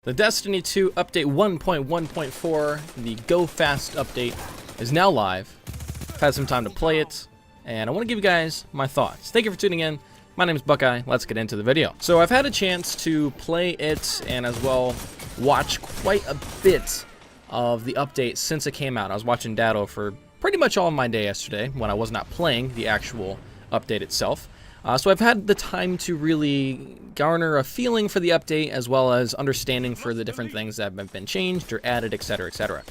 The Destiny 2 update 1.1.4, the Go Fast update, is now live. I've had some time to play it, and I want to give you guys my thoughts. Thank you for tuning in. My name is Buckeye. Let's get into the video. So I've had a chance to play it and as well watch quite a bit of the update since it came out. I was watching Dado for pretty much all of my day yesterday when I was not playing the actual update itself. So I've had the time to really garner a feeling for the update as well as understanding for the different things that have been changed or added, etc., etc.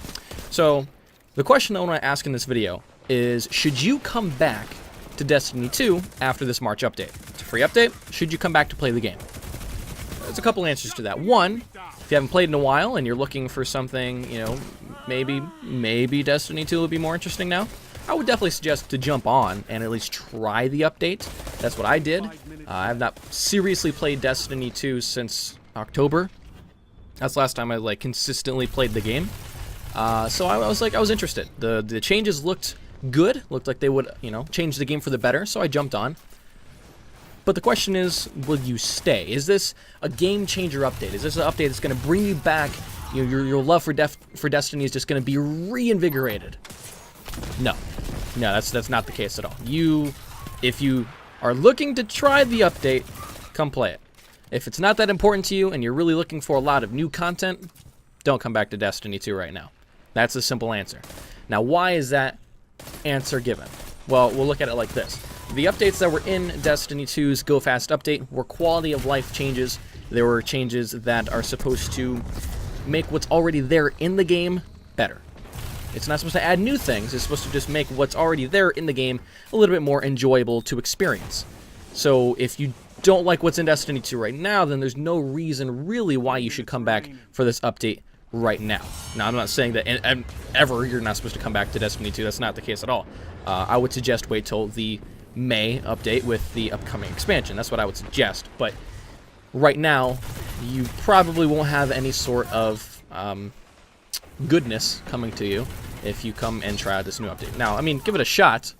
So the question I want to ask in this video is, should you come back to Destiny 2 after this March update? It's a free update. Should you come back to play the game? There's a couple answers to that. One, if you haven't played in a while and you're looking for something, you know, maybe Destiny 2 will be more interesting now, I would definitely suggest to jump on and at least try the update. That's what I did. I have not seriously played Destiny 2 since October. That's the last time I consistently played the game. So I was interested. The changes looked good. Looked like they would, change the game for the better. So I jumped on. But the question is, will you stay? Is this a game changer update? Is this an update that's going to bring you back? Your love for Destiny is just going to be reinvigorated? No, that's not the case at all. If you are looking to try the update, come play it. If it's not that important to you and you're really looking for a lot of new content, don't come back to Destiny 2 right now. That's a simple answer. Now, why is that answer given? Well, we'll look at it like this. The updates that were in Destiny 2's Go Fast update were quality of life changes. There were changes that are supposed to make what's already there in the game better. It's not supposed to add new things. It's supposed to just make what's already there in the game a little bit more enjoyable to experience. So if you don't like what's in Destiny 2 right now, then there's no reason really why you should come back for this update right now. Now, I'm not saying that ever you're not supposed to come back to Destiny 2. That's not the case at all. I would suggest wait till the May update with the upcoming expansion. That's what I would suggest. But right now, you probably won't have any sort of goodness coming to you if you come and try out this new update. Now, I mean, give it a shot.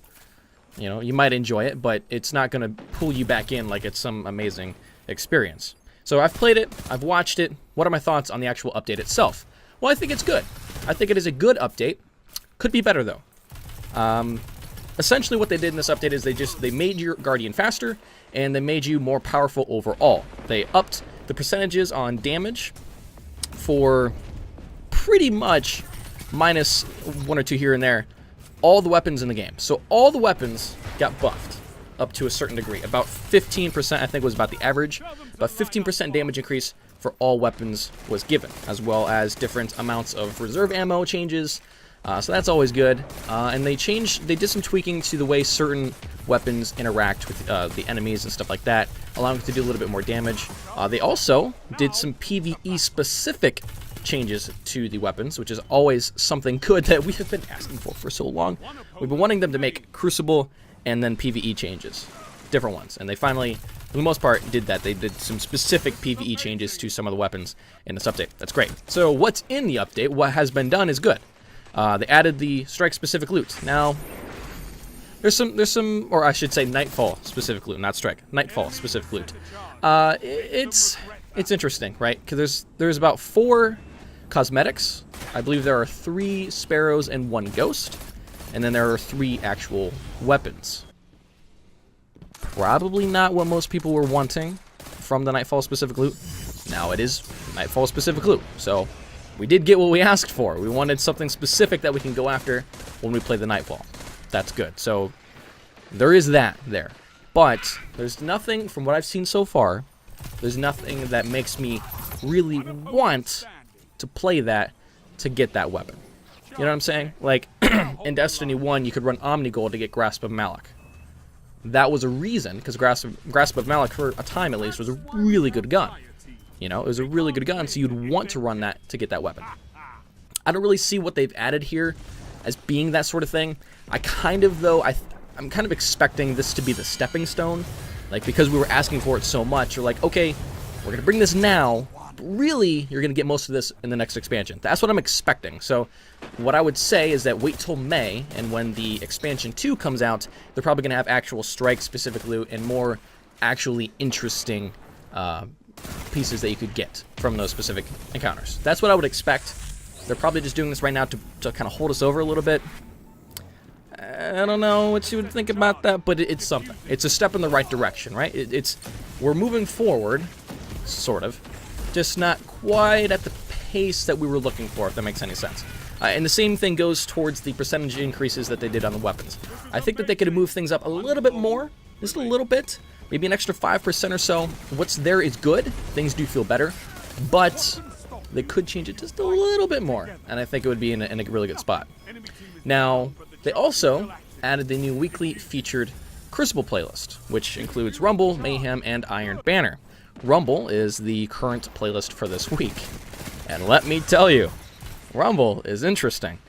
You might enjoy it, but it's not going to pull you back in like it's some amazing experience. So I've played it, I've watched it. What are my thoughts on the actual update itself? Well, I think it's good. I think it is a good update. Could be better, though. Essentially what they did in this update is they made your Guardian faster, and they made you more powerful overall. They upped the percentages on damage for pretty much minus one or two here and there, all the weapons in the game. So all the weapons got buffed up to a certain degree. About 15%, I think, was about the average. About 15% damage increase for all weapons was given, as well as different amounts of reserve ammo changes. So that's always good. And they did some tweaking to the way certain weapons interact with the enemies and stuff like that, allowing them to do a little bit more damage. They also did some PvE specific changes to the weapons, which is always something good that we have been asking for so long. We've been wanting them to make Crucible and then PvE changes, different ones, and they finally, for the most part, did that. They did some specific PvE changes to some of the weapons in this update. That's great. So what's in the update, what has been done, is good. They added the strike-specific loot. Now, there's some, or I should say, Nightfall-specific loot, not strike. Nightfall-specific loot. It's interesting, right? Because there's about 4 cosmetics. I believe there are 3 sparrows and 1 ghost, and then there are 3 actual weapons. Probably not what most people were wanting from the Nightfall-specific loot. Now it is Nightfall-specific loot, so we did get what we asked for. We wanted something specific that we can go after when we play the Nightfall. That's good. So there is that there. But there's nothing, from what I've seen so far, there's nothing that makes me really want to play that to get that weapon. You know what I'm saying? Like, in Destiny 1, you could run Omnigold to get Grasp of Malak. That was a reason, because Grasp of Malak, for a time at least, was a really good gun. It was a really good gun, so you'd want to run that to get that weapon. I don't really see what they've added here as being that sort of thing. I'm kind of expecting this to be the stepping stone. Like, because we were asking for it so much, you're like, okay, we're going to bring this now, but really, you're going to get most of this in the next expansion. That's what I'm expecting. So what I would say is that wait till May, and when the expansion 2 comes out, they're probably going to have actual strike-specific loot and more actually interesting pieces that you could get from those specific encounters. That's what I would expect. They're probably just doing this right now to kind of hold us over a little bit. I don't know what you would think about that, but it's something. It's a step in the right direction, right? We're moving forward, sort of, just not quite at the pace that we were looking for, if that makes any sense. And the same thing goes towards the percentage increases that they did on the weapons. I think that they could have moved things up a little bit more, just a little bit, maybe an extra 5% or so. What's there is good. Things do feel better, but they could change it just a little bit more, and I think it would be in a really good spot. Now, they also added the new weekly featured Crucible playlist, which includes Rumble, Mayhem, and Iron Banner. Rumble is the current playlist for this week, and let me tell you, Rumble is interesting.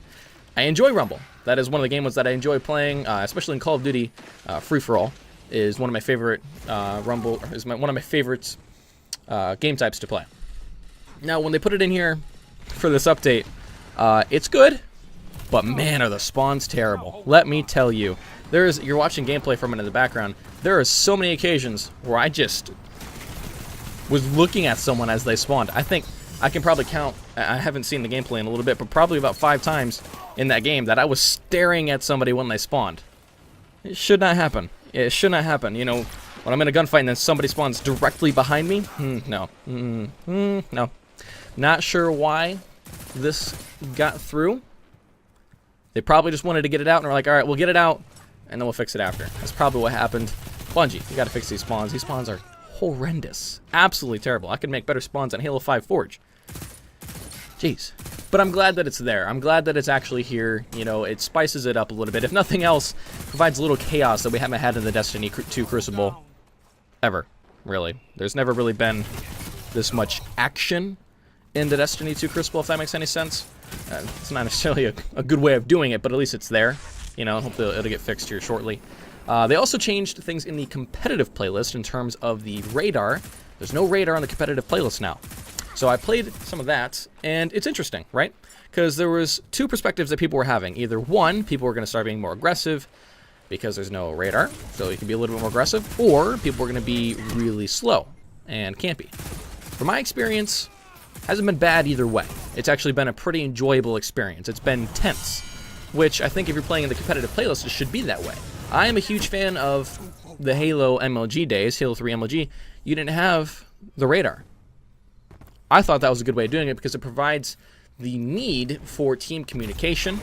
I enjoy Rumble. That is one of the game modes that I enjoy playing, especially in Call of Duty. Free for All is one of my favorite one of my favorite game types to play. Now, when they put it in here for this update, it's good, but man, are the spawns terrible. Let me tell you, you're watching gameplay from it in the background. There are so many occasions where I just was looking at someone as they spawned. I think I can probably count, I haven't seen the gameplay in a little bit, but probably about 5 times in that game that I was staring at somebody when they spawned. It should not happen. It should not happen. You know, when I'm in a gunfight and then somebody spawns directly behind me, no. No. Not sure why this got through. They probably just wanted to get it out and were like, alright, we'll get it out, and then we'll fix it after. That's probably what happened. Bungie, you gotta fix these spawns. These spawns are horrendous. Absolutely terrible. I could make better spawns on Halo 5 Forge. Jeez. But I'm glad that it's there. I'm glad that it's actually here. You know, it spices it up a little bit. If nothing else, provides a little chaos that we haven't had in the Destiny 2 Crucible ever, really. There's never really been this much action in the Destiny 2 Crucible, if that makes any sense. It's not necessarily a good way of doing it, but at least it's there. You know, hopefully it'll get fixed here shortly. They also changed things in the competitive playlist in terms of the radar. There's no radar on the competitive playlist now. So I played some of that, and it's interesting, right? Because there was 2 perspectives that people were having. Either one, people were going to start being more aggressive because there's no radar, so you can be a little bit more aggressive, or people were going to be really slow and campy. From my experience, hasn't been bad either way. It's actually been a pretty enjoyable experience. It's been tense, which I think if you're playing in the competitive playlist, it should be that way. I am a huge fan of the Halo MLG days, Halo 3 MLG. You didn't have the radar. I thought that was a good way of doing it because it provides the need for team communication,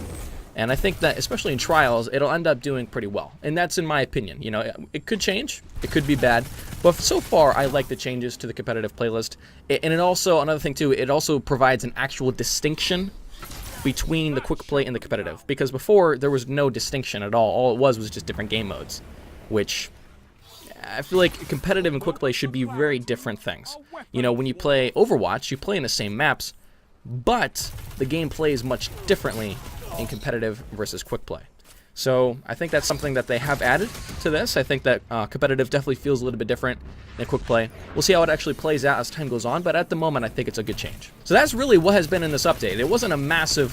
and I think that, especially in trials, it'll end up doing pretty well. And that's in my opinion. You know, it could change, it could be bad, but so far I like the changes to the competitive playlist. And it also, another thing too, it also provides an actual distinction between the quick play and the competitive, because before there was no distinction at all it was just different game modes, which I feel like competitive and quick play should be very different things. You know, when you play Overwatch, you play in the same maps, but the game plays much differently in competitive versus quick play. So I think that's something that they have added to this. I think that competitive definitely feels a little bit different than quick play. We'll see how it actually plays out as time goes on, but at the moment I think it's a good change. So that's really what has been in this update. It wasn't a massive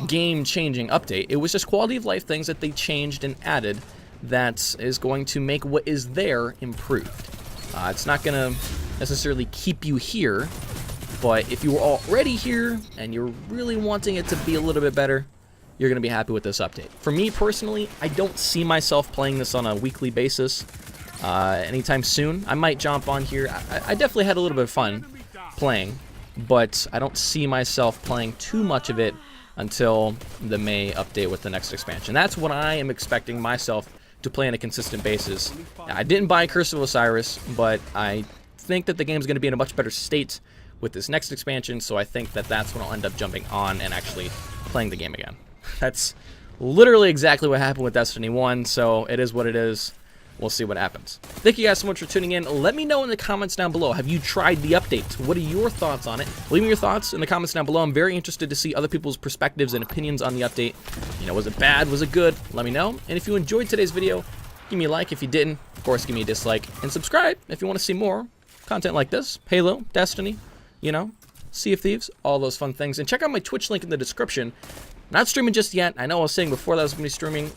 game-changing update. It was just quality of life things that they changed and added that is going to make what is there improved. It's not going to necessarily keep you here, but if you were already here and you're really wanting it to be a little bit better, you're going to be happy with this update. For me personally, I don't see myself playing this on a weekly basis anytime soon. I might jump on here. I definitely had a little bit of fun playing, but I don't see myself playing too much of it until the May update with the next expansion. That's when I am expecting myself to play on a consistent basis. I didn't buy Curse of Osiris, but I think that the game's going to be in a much better state with this next expansion, so I think that that's when I'll end up jumping on and actually playing the game again. That's literally exactly what happened with Destiny 1, so it is what it is. We'll see what happens. Thank you guys so much for tuning in. Let me know in the comments down below. Have you tried the update? What are your thoughts on it? Leave me your thoughts in the comments down below. I'm very interested to see other people's perspectives and opinions on the update. You know, was it bad? Was it good? Let me know. And if you enjoyed today's video, give me a like. If you didn't, of course, give me a dislike. And subscribe if you want to see more content like this. Halo, Destiny, you know, Sea of Thieves, all those fun things. And check out my Twitch link in the description. Not streaming just yet. I know I was saying before that I was going to be streaming.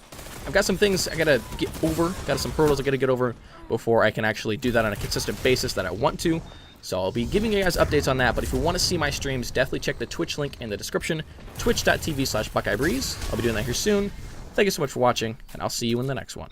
I've got some things I gotta get over, got some hurdles I gotta get over before I can actually do that on a consistent basis that I want to. So I'll be giving you guys updates on that, but if you want to see my streams, definitely check the Twitch link in the description, twitch.tv/BuckeyeBreeze. I'll be doing that here soon. Thank you so much for watching, and I'll see you in the next one.